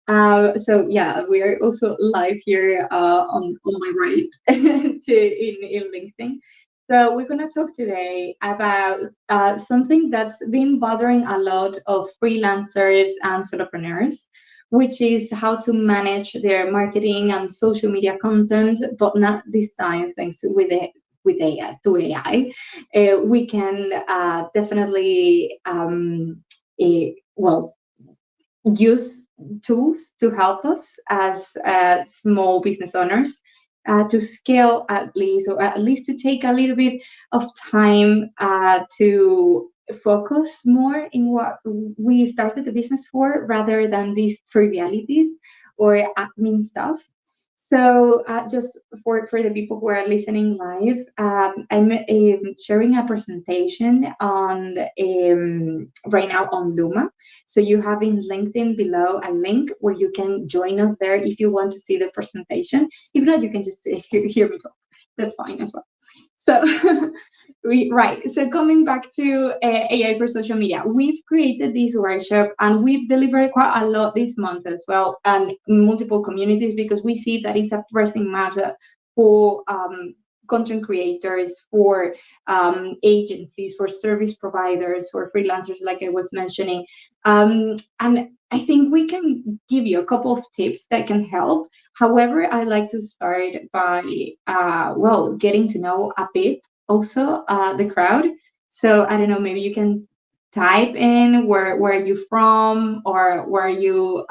So yeah, we are also live here on my right in LinkedIn. So we're gonna talk today about something that's been bothering a lot of freelancers and solopreneurs, which is how to manage their marketing and social media content, but not this time thanks to with AI to AI. We can definitely well use tools to help us as small business owners to scale at least, or at least to take a little bit of time to focus more in what we started the business for rather than these trivialities or admin stuff. So just for the people who are listening live, I'm sharing a presentation on right now on Luma. So you have in LinkedIn below a link where you can join us there if you want to see the presentation. If not, you can just hear me talk. That's fine as well. So right. So coming back to AI for social media, we've created this workshop and we've delivered quite a lot this month as well, and multiple communities because we see that it's a pressing matter for content creators, for agencies, for service providers, for freelancers, like I was mentioning. And I think we can give you a couple of tips that can help. However, I like to start by, getting to know a bit also the crowd. So I don't know, maybe you can type in where are you from, or where are you,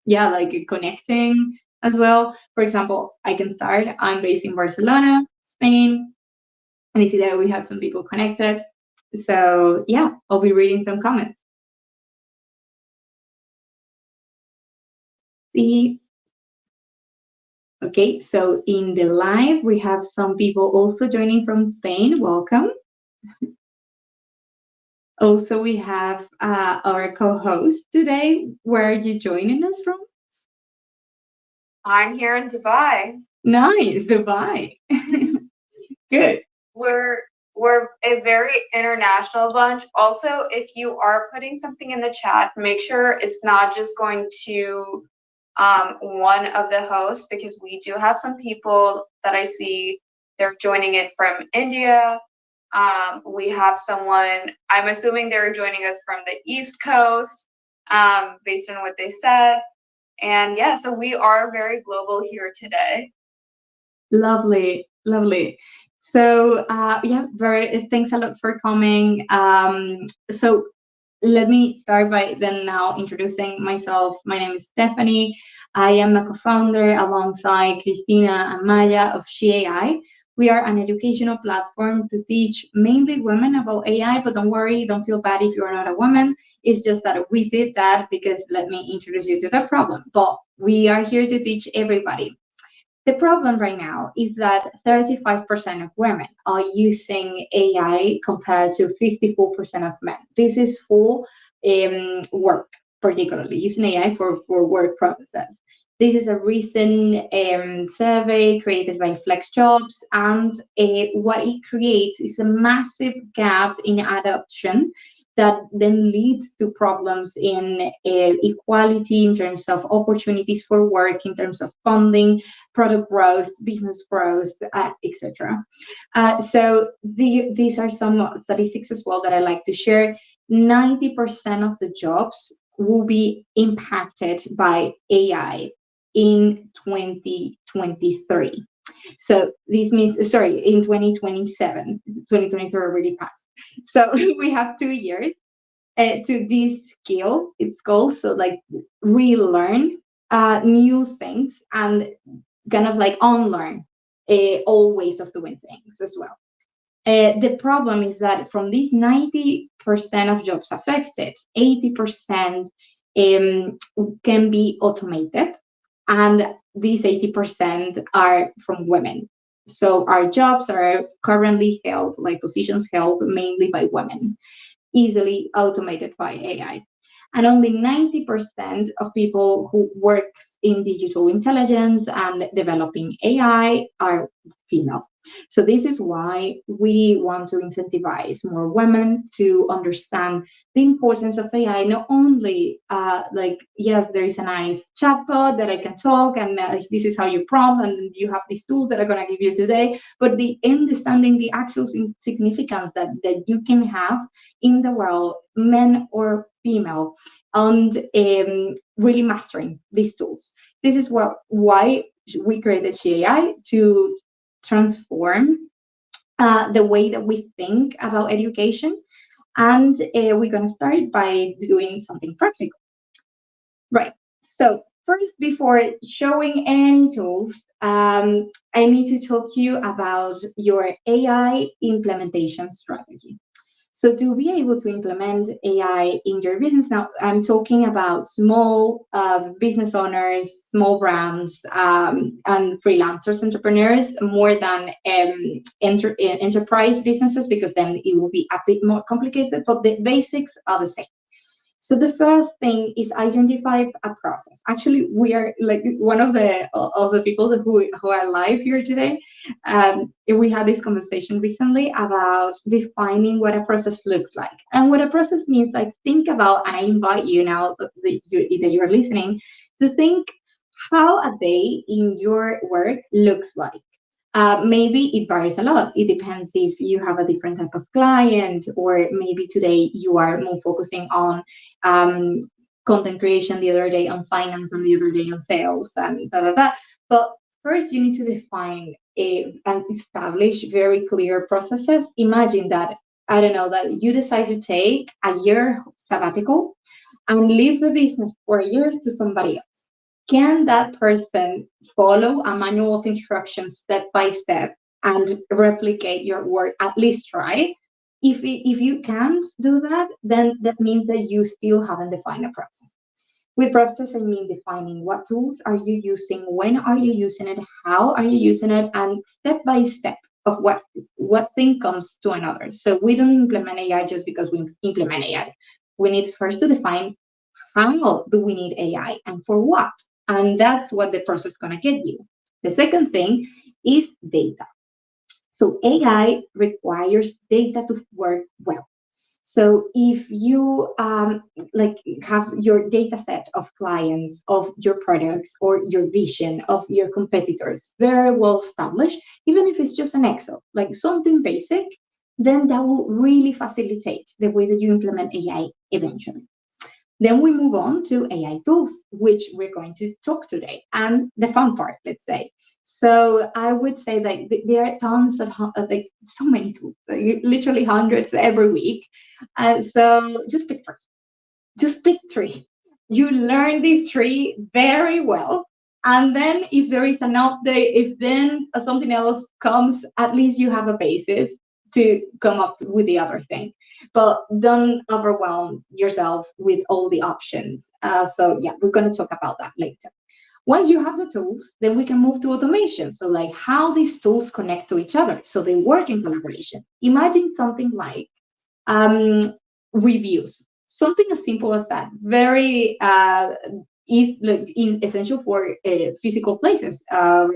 like connecting as well. For example, I can start. I'm based in Barcelona, Spain, and I see that we have some people connected. So yeah, I'll be reading some comments. See. Okay, so in the live, we have some people also joining from Spain. Welcome. Also, we have our co-host today. Where are you joining us from? I'm here in Dubai. Nice, Dubai. Good. We're we're a very international bunch. Also, if you are putting something in the chat, make sure it's not just going to one of the hosts, because we do have some people that I see they're joining in from India. We have someone, I'm assuming they're joining us from the East Coast, based on what they said. And yeah, so we are very global here today. Lovely, lovely. So yeah, very. Thanks a lot for coming. So let me start by then now introducing myself. My name is Stephanie. I am a co-founder alongside Christina and Maya of SheAI. We are an educational platform to teach mainly women about AI, but don't worry, don't feel bad if you're not a woman. It's just that we did that because let me introduce you to the problem. But we are here to teach everybody. The problem right now is that 35% of women are using AI compared to 54% of men. This is for work, particularly using AI for work purposes. This is a recent survey created by FlexJobs, and what it creates is a massive gap in adoption that then leads to problems in equality in terms of opportunities for work, in terms of funding, product growth, business growth, etc. These are some statistics as well that I like to share. 90% of the jobs will be impacted by AI in 2023. So this means, sorry, in 2027, 2023 already passed. So we have 2 years to this skill, it's called, so like relearn new things and kind of like unlearn old ways of doing things as well. The problem is that from these 90% of jobs affected, 80% can be automated, and these 80% are from women. So our jobs are currently held, like positions held mainly by women, easily automated by AI. And only 90% of people who works in digital intelligence and developing AI are female. So this is why we want to incentivize more women to understand the importance of AI. Not only like, yes, there is a nice chatbot that I can talk, and this is how you prompt, and you have these tools that I'm going to give you today, but the understanding the actual significance that you can have in the world, men or female, and really mastering these tools. This is why we created SheAI, to transform the way that we think about education. And we're going to start by doing something practical. Right. So first, before showing any tools, I need to talk to you about your AI implementation strategy. So to be able to implement AI in your business, now I'm talking about small business owners, small brands, and freelancers, entrepreneurs, more than enterprise businesses, because then it will be a bit more complicated, but the basics are the same. So the first thing is identify a process. Actually, we are like one of the people who are live here today. We had this conversation recently about defining what a process looks like, and what a process means. Like, think about, and I invite you now that you're listening, to think how a day in your work looks like. Maybe it varies a lot. It depends if you have a different type of client, or maybe today you are more focusing on content creation, the other day on finance, and the other day on sales, and da da da. But first, you need to define and establish very clear processes. Imagine that, I don't know, that you decide to take a year sabbatical and leave the business for a year to somebody else. Can that person follow a manual of instructions step by step and replicate your work? At least try. If you can't do that, then that means that you still haven't defined a process. With process, I mean defining what tools are you using, when are you using it, how are you using it, and step by step of what thing comes to another. So we don't implement AI just because we implement AI. We need first to define how do we need AI and for what, and that's what the process is going to get you. The second thing is data. So AI requires data to work well. So if you like have your data set of clients, of your products, or your vision of your competitors very well established, even if it's just an Excel, like something basic, then that will really facilitate the way that you implement AI eventually. Then we move on to AI tools, which we're going to talk today, and the fun part, let's say. So I would say that there are tons of like so many tools, like literally hundreds every week. So just pick three. Just pick three. You learn these three very well. And then if there is an update, if then something else comes, at least you have a basis to come up with the other thing. But don't overwhelm yourself with all the options. So yeah, we're going to talk about that later. Once you have the tools, then we can move to automation. So like how these tools connect to each other, so they work in collaboration. Imagine something like um, reviews, something as simple as that. Very is like essential for physical places,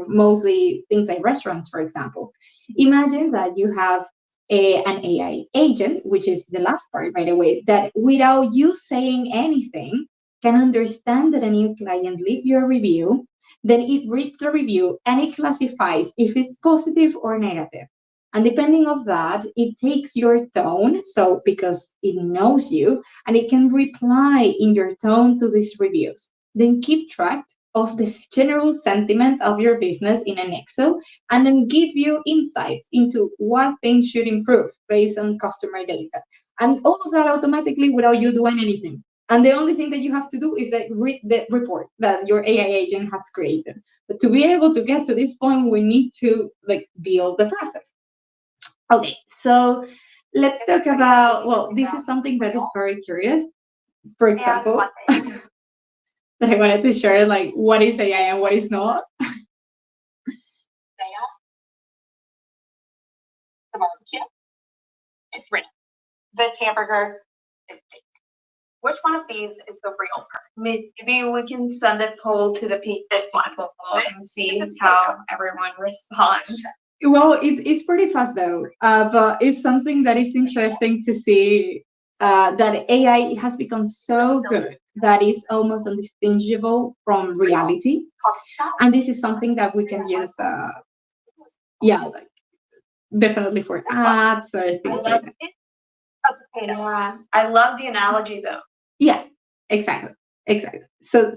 mostly things like restaurants, for example. Imagine that you have an AI agent, which is the last part, by the way, that without you saying anything, can understand that a new client leave your review, then it reads the review and it classifies if it's positive or negative. And depending of that, it takes your tone, so because it knows you, and it can reply in your tone to these reviews. Then keep track of the general sentiment of your business in an Excel, and then give you insights into what things should improve based on customer data. And all of that automatically without you doing anything. And the only thing that you have to do is that read the report that your AI agent has created. But to be able to get to this point, we need to like build the process. Okay, so let's talk about, well, this is something that is very curious. For example, that I wanted to share, like, what is AI and what is not. The barbecue, it's ready. This hamburger is baked. which one of these is the real person? Maybe we can send a poll to the people and see how everyone responds. Well, it's pretty fast though, but it's something that is interesting to see, that AI has become so good that is almost undistinguishable from reality, and this is something that we can use, yeah, like definitely for ads or I things like love that. it. Yeah, I love the analogy though. Yeah, exactly, exactly. So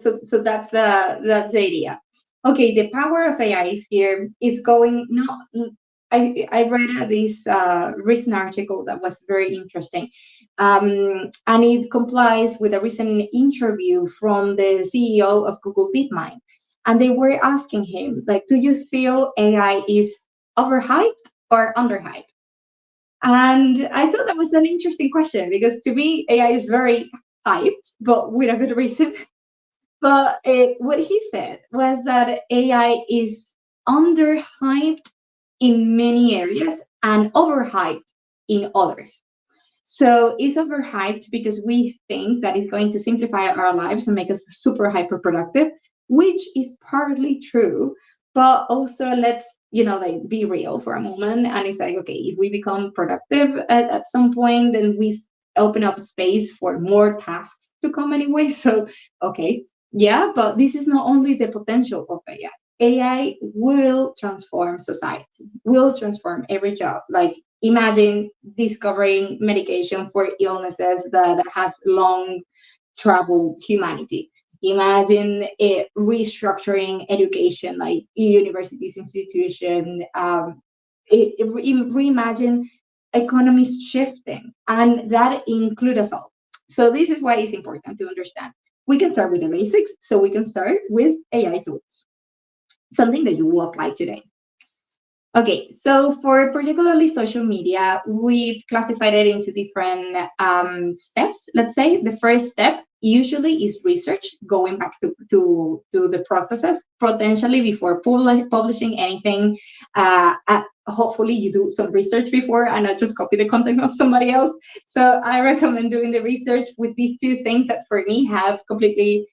that's the idea. Okay, the power of AI is here is going not. I read this recent article that was very interesting, and it complies with a recent interview from the CEO of Google DeepMind, and they were asking him like, "Do you feel AI is overhyped or underhyped?" And I thought that was an interesting question because to me, AI is very hyped, but with a good reason. But what he said was that AI is underhyped in many areas and overhyped in others. So it's overhyped because we think that it's going to simplify our lives and make us super hyper productive, which is partly true. But also, let's like be real for a moment, and it's like, okay, if we become productive at some point, then we open up space for more tasks to come anyway. So okay, yeah, but this is not only the potential of AI. AI will transform society, will transform every job. Like imagine discovering medication for illnesses that have long traveled humanity. Imagine restructuring education, like universities, institution. Reimagine economies shifting, and that includes us all. So this is why it's important to understand. We can start with the basics. So we can start with AI tools, something that you will apply today. Okay, so for particularly social media, we've classified it into different steps. Let's say the first step usually is research, going back to the processes, potentially before publishing anything. Hopefully, you do some research before and not just copy the content of somebody else. So I recommend doing the research with these two things that for me have completely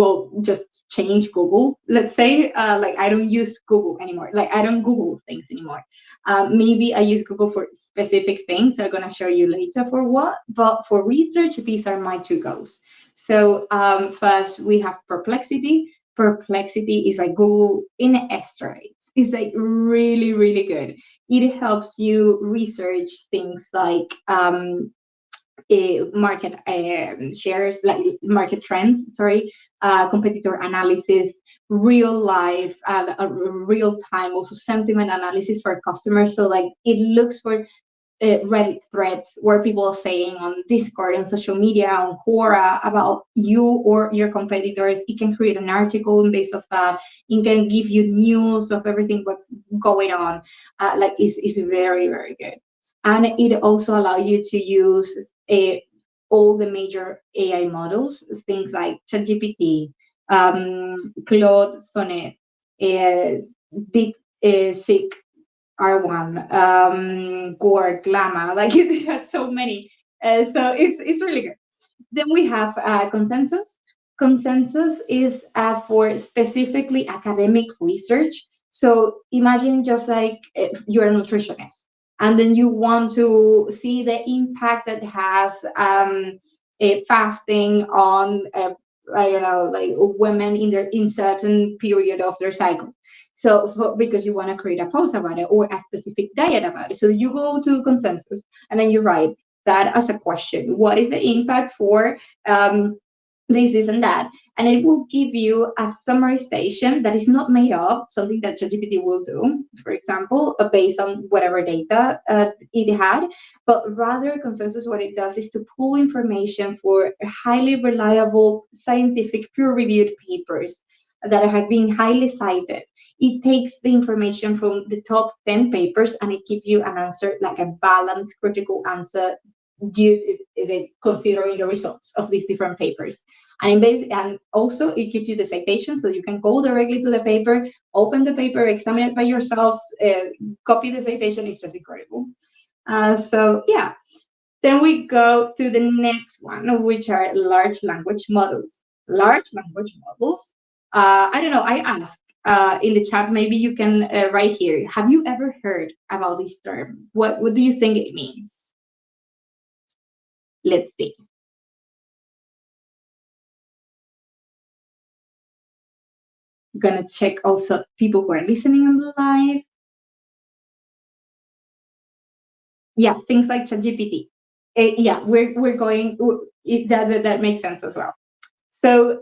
will just change Google. Let's say, like I don't use Google anymore. Like I don't Google things anymore. Maybe I use Google for specific things. I'm gonna show you later for what. But for research, these are my two goals. So first we have Perplexity. Perplexity is like Google in steroids. It's like really really good. It helps you research things like market shares, like market trends, sorry, competitor analysis, real life, real time, also sentiment analysis for customers. So like it looks for Reddit threads where people are saying on Discord and social media on Quora about you or your competitors. It can create an article and based off that. It can give you news of everything what's going on. Like it's very very good, and it also allow you to use all the major AI models, things like ChatGPT, Claude Sonnet, Deep Seek R1, Quark, Llama, like it has so many. So it's really good. Then we have Consensus. Consensus is for specifically academic research. So imagine just like if you're a nutritionist, and then you want to see the impact that has fasting on I don't know, like women in certain period of their cycle. So because you want to create a post about it or a specific diet about it, so you go to Consensus and then you write that as a question. What is the impact for um, this, and that? And it will give you a summarization that is not made up, something that ChatGPT will do, for example, based on whatever data it had. But rather, Consensus, what it does is to pull information for highly reliable, scientific, peer-reviewed papers that have been highly cited. It takes the information from the top 10 papers and it gives you an answer, like a balanced, critical answer considering the results of these different papers. And also it gives you the citation, so you can go directly to the paper, open the paper, examine it by yourselves, copy the citation. It's just incredible. So yeah, Then we go to the next one, which are large language models. Large language models. I don't know. I asked in the chat. Maybe you can write here. Have you ever heard about this term? What do you think it means? Let's see. Gonna check also people who are listening on the live. Yeah, things like ChatGPT. Yeah, we're going. That makes sense as well. So,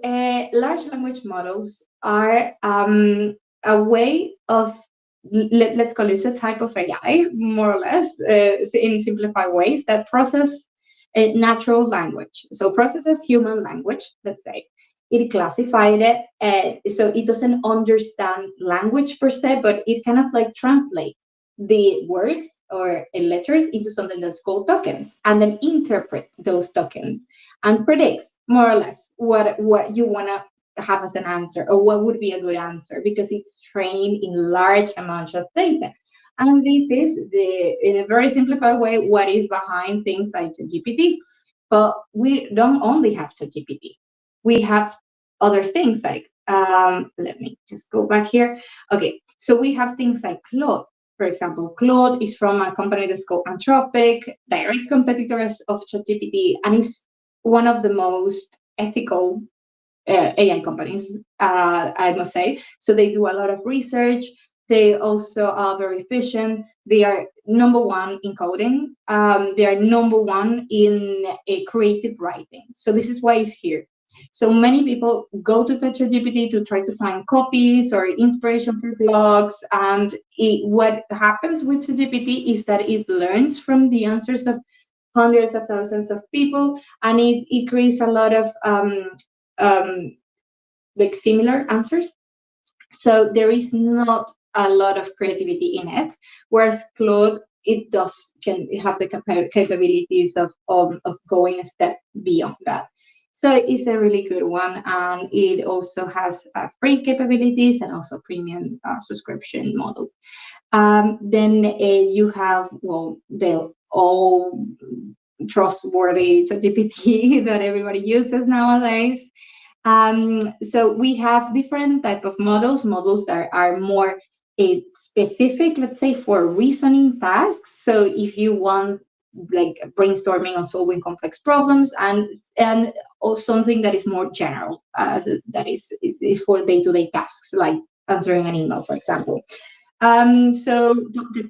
large language models are a way of, let's call it a type of AI, more or less, in simplified ways, that process natural language. So, processes human language, let's say. It classified it, so it doesn't understand language per se, but it kind of like translate the words or letters into something that's called tokens, and then interpret those tokens and predicts more or less what you want to have as an answer, or what would be a good answer, because it's trained in large amounts of data. And this is in a very simplified way, what is behind things like GPT. But we don't only have GPT. We have other things like, let me just go back here. Okay, so we have things like Claude. For example, Claude is from a company that's called Anthropic, direct competitors of ChatGPT, and is one of the most ethical AI companies, I must say. So they do a lot of research. They also are very efficient. They are number one in coding. They are number one in creative writing. So this is why it's here. So many people go to ChatGPT to try to find copies or inspiration for blogs. And what happens with ChatGPT is that it learns from the answers of hundreds of thousands of people, and it creates a lot of um, like similar answers. So there is not a lot of creativity in it, whereas Claude, can have the capabilities of going a step beyond that. So it's a really good one, and it also has free capabilities and also premium subscription model. Then you have, well, the all trustworthy ChatGPT that everybody uses nowadays. So we have different type of models that are more specific, let's say, for reasoning tasks. So if you want like brainstorming on solving complex problems, and also something that is more general, that is for day-to-day tasks like answering an email, for example. So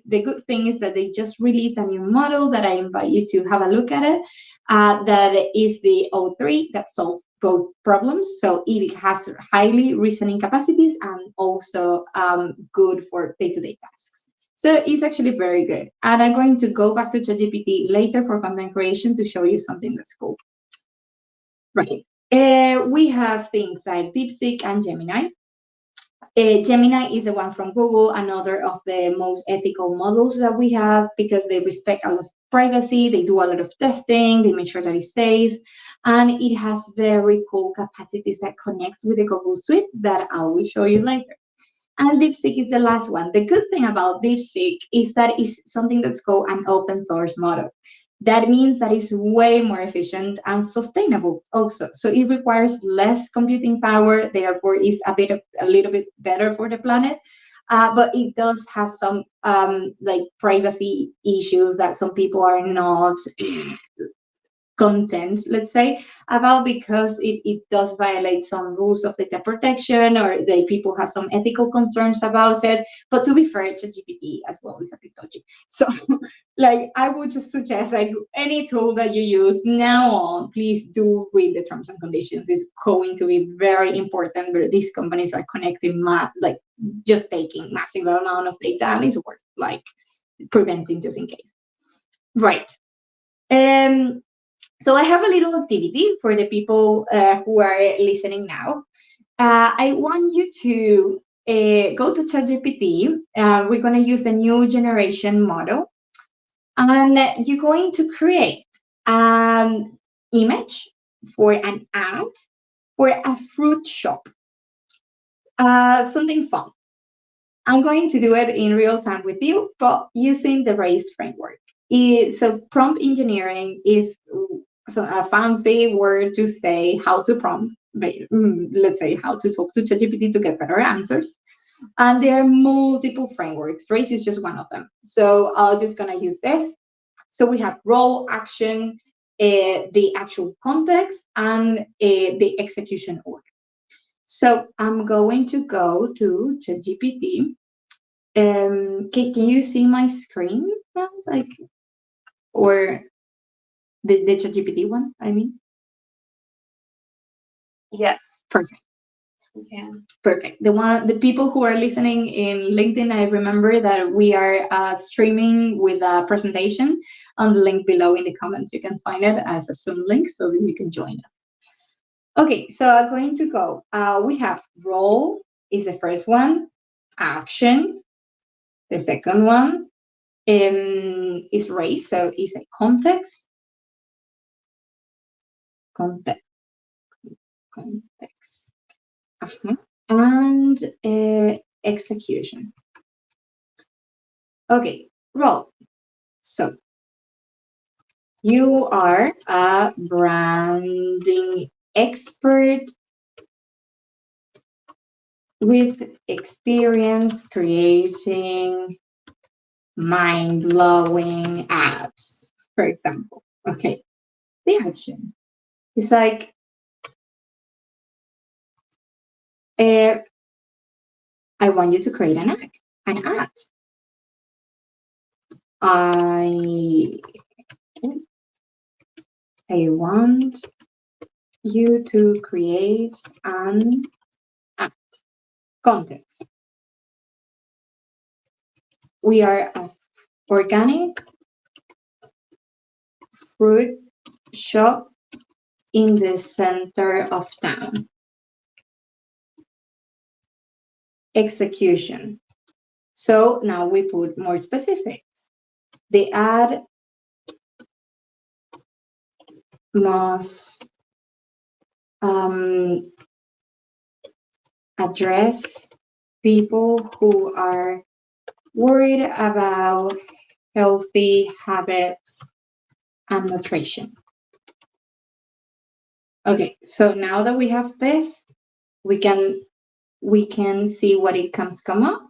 the good thing is that they just released a new model that I invite you to have a look at it. That is the O3 that solves both problems. So it has highly reasoning capacities and also good for day-to-day tasks. So it's actually very good. And I'm going to go back to ChatGPT later for content creation to show you something that's cool. Right. We have things like DeepSeek and Gemini. Gemini is the one from Google, another of the most ethical models that we have, because they respect a lot of privacy, they do a lot of testing, they make sure that it's safe, and it has very cool capacities that connects with the Google Suite that I will show you later. And DeepSeek is the last one. The good thing about DeepSeek is that it's something that's called an open source model. That means that it's way more efficient and sustainable also. So it requires less computing power, therefore is a little bit better for the planet. But it does have some like privacy issues that some people are not content, let's say, about, because it does violate some rules of data protection, or the people have some ethical concerns about it. But to be fair, ChatGPT as well is a bit dodgy. So like I would just suggest, like, any tool that you use now on, please do read the terms and conditions. It's going to be very important, where these companies are connecting like just taking massive amount of data, and it's worth like preventing just in case. Right. So I have a little activity for the people who are listening now. I want you to go to ChatGPT. We're going to use the new generation model, and you're going to create an image for an ad for a fruit shop. Something fun. I'm going to do it in real time with you, but using the RAISE framework. So prompt engineering is a fancy word to say how to prompt, let's say how to talk to ChatGPT to get better answers. And there are multiple frameworks. Trace is just one of them. So I'm just gonna use this. So we have role, action, the actual context, and the execution order. So I'm going to go to ChatGPT. Can you see my screen now? Like, or the ChatGPT one, I mean? Yes, Perfect. we can. Perfect. The people who are listening in LinkedIn, I remember that we are streaming with a presentation on the link below in the comments. You can find it as a Zoom link so that you can join us. Okay, so I'm going to go. We have role is the first one, action, the second one is race, so it's a context, context, context, and execution. Okay, role. So you are a branding expert with experience creating mind-blowing ads, for example. Okay, the action is like I want you to create an ad. An ad. I want you to create an ad. Context. We are an organic fruit shop in the center of town. Execution. So now we put more specifics. The ad must address people who are worried about healthy habits and nutrition. Okay, so now that we have this, we can see what it come up.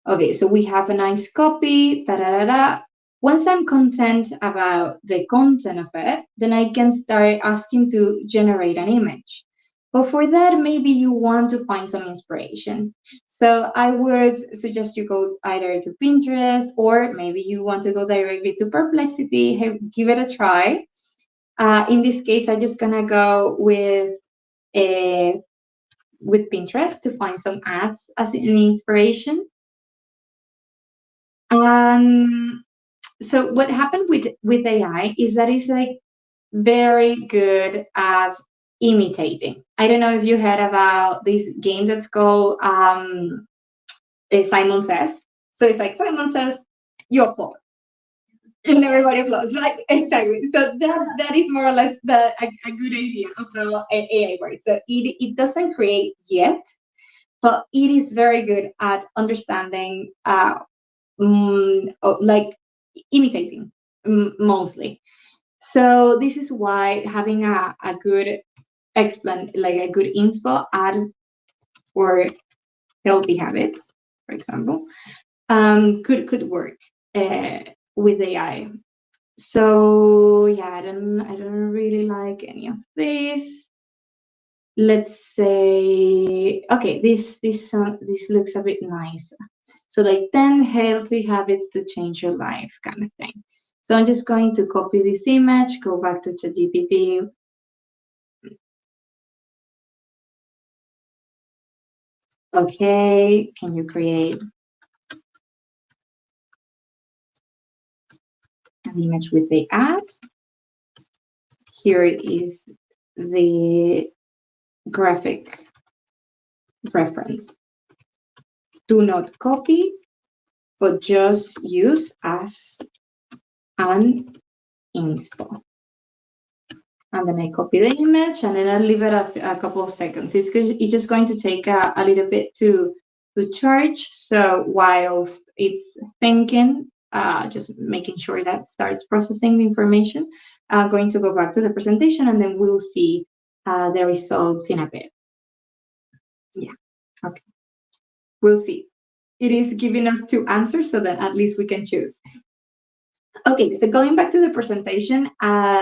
Okay, so we have a nice copy, da-da-da-da. Once I'm content about the content of it, then I can start asking to generate an image. But for that, maybe you want to find some inspiration. So I would suggest you go either to Pinterest or maybe you want to go directly to Perplexity, give it a try. In this case, I'm just gonna go with Pinterest to find some ads as an inspiration. So what happened with AI is that it's like very good at imitating. I don't know if you heard about this game that's called Simon Says. So it's like Simon says, you applaud. And everybody applauds. Like exactly. So that is more or less a good idea of the AI work. So it doesn't create yet, but it is very good at understanding like imitating mostly. So this is why having a good like a good inspo ad for healthy habits, for example, could work with AI. So yeah, I don't really like any of this. Let's say, okay, this looks a bit nice. So like 10 healthy habits to change your life kind of thing. So I'm just going to copy this image, go back to ChatGPT. Okay, can you create an image with the ad? Here is the graphic reference. Do not copy, but just use as an inspo. And then I copy the image and then I'll leave it a couple of seconds. It's just going to take a little bit to charge. So whilst it's thinking, just making sure that starts processing the information. Going to go back to the presentation, and then we'll see the results in a bit. Yeah, okay. We'll see. It is giving us two answers, so that at least we can choose. Okay, so going back to the presentation,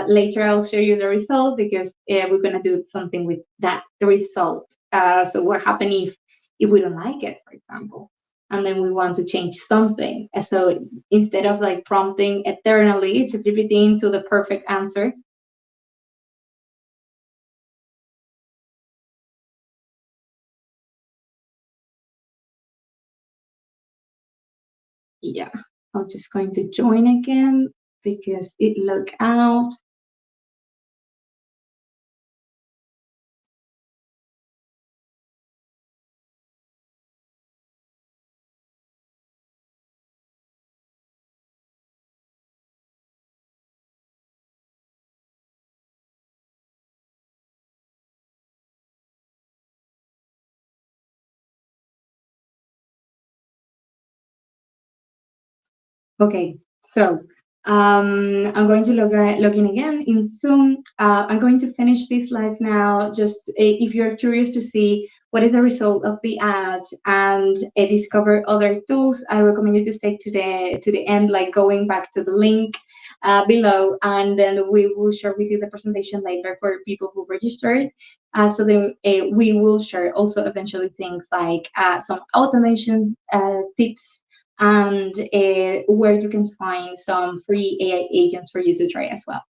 later I'll show you the result, because we're gonna do something with that result. So what happens if we don't like it, for example, and then we want to change something? So instead of like prompting eternally to ChatGPT into the perfect answer, yeah, I'm just going to join again because it logged out. Okay, so I'm going to log in again in Zoom. I'm going to finish this live now. Just if you're curious to see what is the result of the ads and discover other tools, I recommend you to stay to the end, like going back to the link below, and then we will share with you the presentation later for people who registered. So then we will share also eventually things like some automations tips, and where you can find some free AI agents for you to try as well.